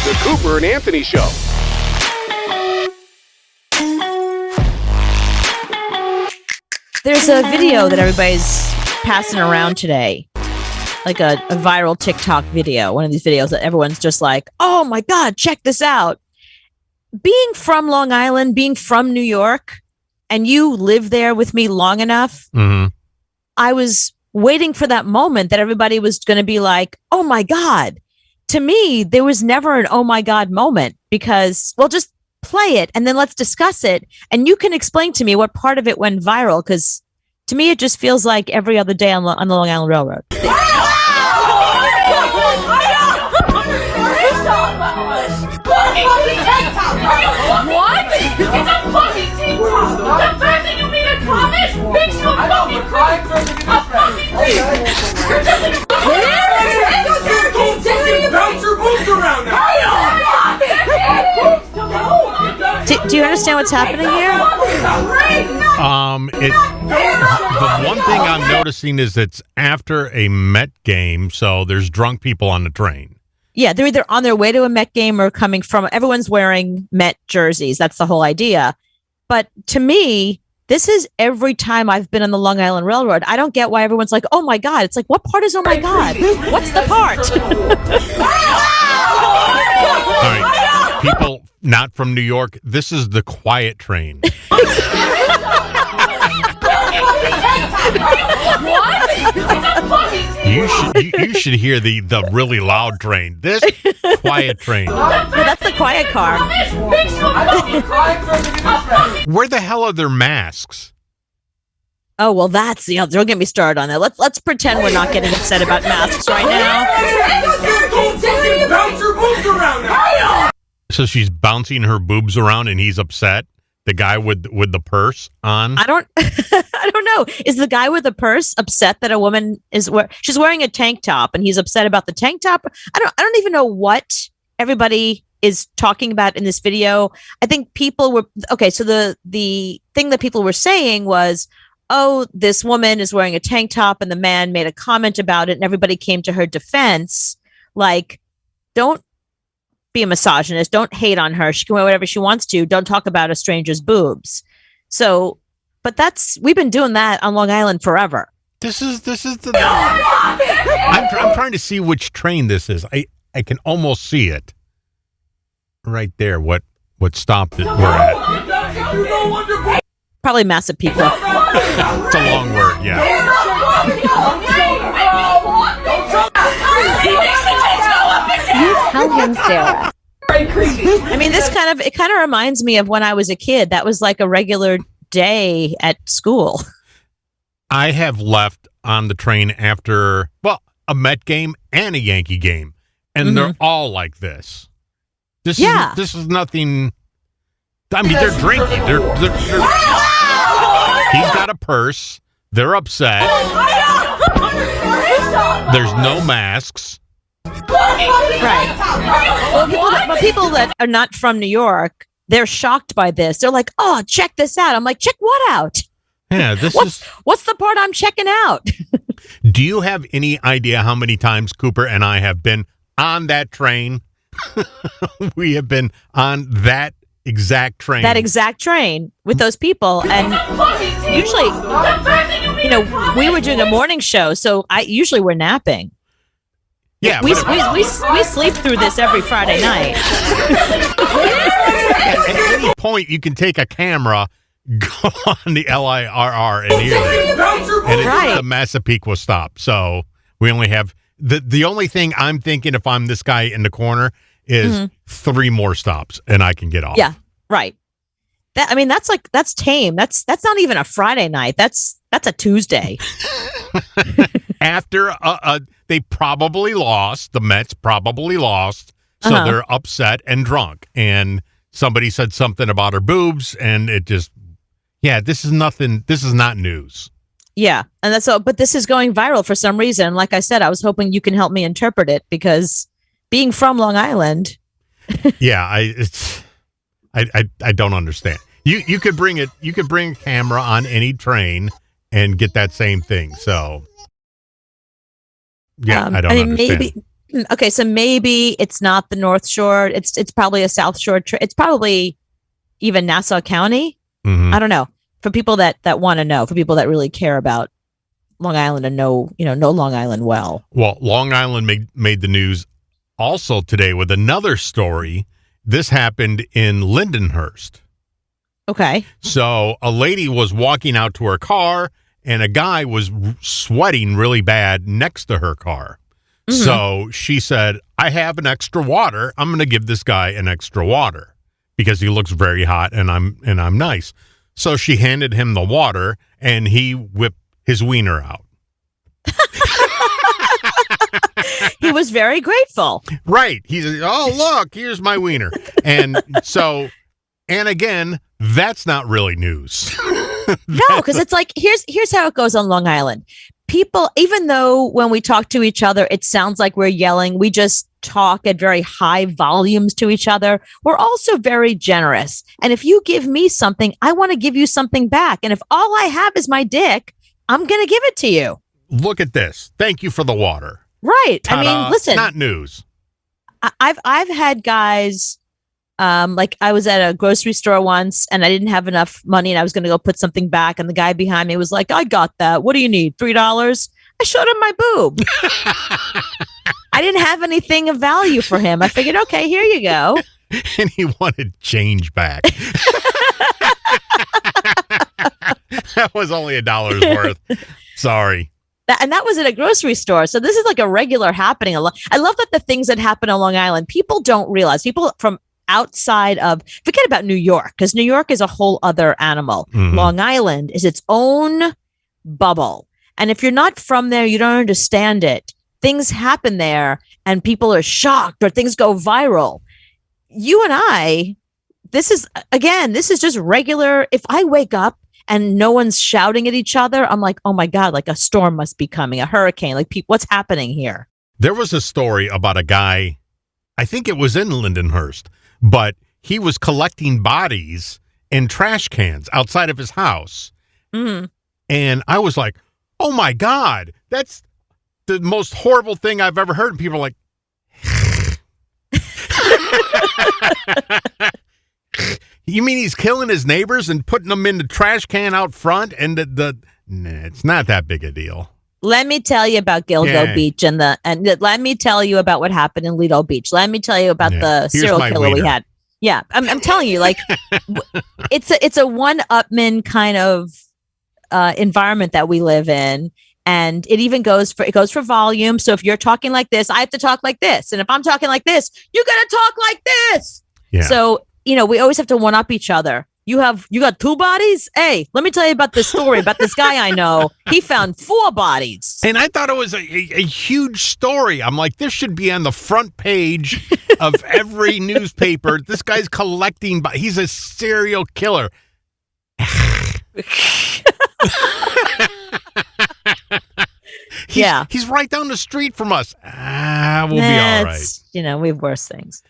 The Cooper and Anthony Show. There's a video that everybody's passing around today, like a viral TikTok video, one of these videos that everyone's just like, oh my God, check this out. Being from Long Island, being from New York, and you live there with me long enough, I was waiting for that moment that everybody was going to be like, oh my God. To me, there was never an oh my God moment because, well, just play it and then let's discuss it. And you can explain to me what part of it went viral, because to me, it just feels like every other day on the Long Island Railroad. What? It's a fucking tank top! The fact that you made a comment makes you a fucking creep! A fucking creep! You're just like a bounce your boobs around now! Do you understand what's happening here? The one thing I'm noticing is it's after a Met game, so there's drunk people on the train. Yeah, they're either on their way to a Met game or coming from. Everyone's wearing Met jerseys. That's the whole idea. But to me, this is every time I've been on the Long Island Railroad. I don't get why everyone's like, oh my God. It's like, what part is oh my God? What's the part? All right, people not from New York, this is the quiet train. You should hear the really loud train. This quiet train. Well, that's the quiet car. Where the hell are their masks? Oh, well, that's the other. Don't get me started on that. Let's pretend we're not getting upset about masks right now. So she's bouncing her boobs around and he's upset. The guy with the purse on. I don't know. Is the guy with the purse upset that a woman she's wearing a tank top and he's upset about the tank top? I don't even know what everybody is talking about in this video. I think people were okay. So the thing that people were saying was, oh, this woman is wearing a tank top and the man made a comment about it and everybody came to her defense. Like, don't be a misogynist. Don't hate on her. She can wear whatever she wants to. Don't talk about a stranger's boobs. So, but we've been doing that on Long Island forever. This is the. I'm trying to see which train this is. I can almost see it right there. What stop that we're at? Probably Massapequa. It's a long word, yeah. You tell him, Sarah. I mean, it kind of reminds me of when I was a kid. That was like a regular day at school. I have left on the train after, well, a Met game and a Yankee game, and they're all like this. This is nothing. I mean, they're drinking. He's got a purse. They're upset. There's no masks. Right. Well, people that are not from New York, they're shocked by this. They're like, oh, check this out. I'm like, check what out? Yeah, what's the part I'm checking out? Do you have any idea how many times Cooper and I have been on that train? We have been on that exact train. That exact train with those people. And usually, we were doing a morning show, so usually we're napping. Yeah, we sleep through this every Friday night. At any point, you can take a camera, go on the LIRR, and hear it. And it's the Massapequa stop. So we only have the only thing I'm thinking if I'm this guy in the corner is 3 more stops, and I can get off. Yeah, right. That's tame. That's not even a Friday night. That's a Tuesday. After they probably lost, the Mets probably lost, so they're upset and drunk. And somebody said something about her boobs, and it just, this is nothing. This is not news. Yeah, and that's all. But this is going viral for some reason. Like I said, I was hoping you can help me interpret it because being from Long Island. I don't understand. You could bring it. You could bring a camera on any train and get that same thing. So, I don't understand. Okay, so maybe it's not the North Shore. It's probably a South Shore. It's probably even Nassau County. I don't know. For people that want to know, for people that really care about Long Island and know Long Island well. Well, Long Island made the news also today with another story. This happened in Lindenhurst. Okay. So a lady was walking out to her car, and a guy was sweating really bad next to her car. So she said, I have an extra water. I'm going to give this guy an extra water because he looks very hot and I'm nice. So she handed him the water and he whipped his wiener out. He was very grateful. Right. He said, oh, look, here's my wiener. And again, that's not really news. No, because it's like, here's how it goes on Long Island. People, even though when we talk to each other, it sounds like we're yelling, we just talk at very high volumes to each other. We're also very generous. And if you give me something, I want to give you something back. And if all I have is my dick, I'm going to give it to you. Look at this. Thank you for the water. Right. Ta-da. I mean, listen, Not news. I've had guys, like I was at a grocery store once and I didn't have enough money and I was going to go put something back. And the guy behind me was like, I got that. What do you need? $3? I showed him my boob. I didn't have anything of value for him. I figured, okay, here you go. And he wanted change back. That was only $1 worth. Sorry. And that was at a grocery store. So this is like a regular happening. I love that the things that happen on Long Island, people don't realize. People from outside of, forget about New York, because New York is a whole other animal. Long Island is its own bubble. And if you're not from there, you don't understand it. Things happen there and people are shocked or things go viral. You and I, this is just regular. If I wake up and no one's shouting at each other, I'm like, oh my God, like a storm must be coming, a hurricane. Like, what's happening here? There was a story about a guy, I think it was in Lindenhurst, but he was collecting bodies in trash cans outside of his house. And I was like, oh my God, that's the most horrible thing I've ever heard. And people are like, you mean he's killing his neighbors and putting them in the trash can out front? And it's not that big a deal. Let me tell you about Gilgo Beach and let me tell you about what happened in Lido Beach. Let me tell you about the serial killer we had. Yeah, I'm telling you, like, it's a one-upman kind of environment that we live in. And it even goes for volume. So if you're talking like this, I have to talk like this. And if I'm talking like this, you got to talk like this. Yeah. So, we always have to one up each other. You got 2 bodies? Hey, let me tell you about this story about this guy I know. He found 4 bodies. And I thought it was a huge story. I'm like, this should be on the front page of every newspaper. This guy's collecting, he's a serial killer. He's right down the street from us. We'll be all right. We have worse things.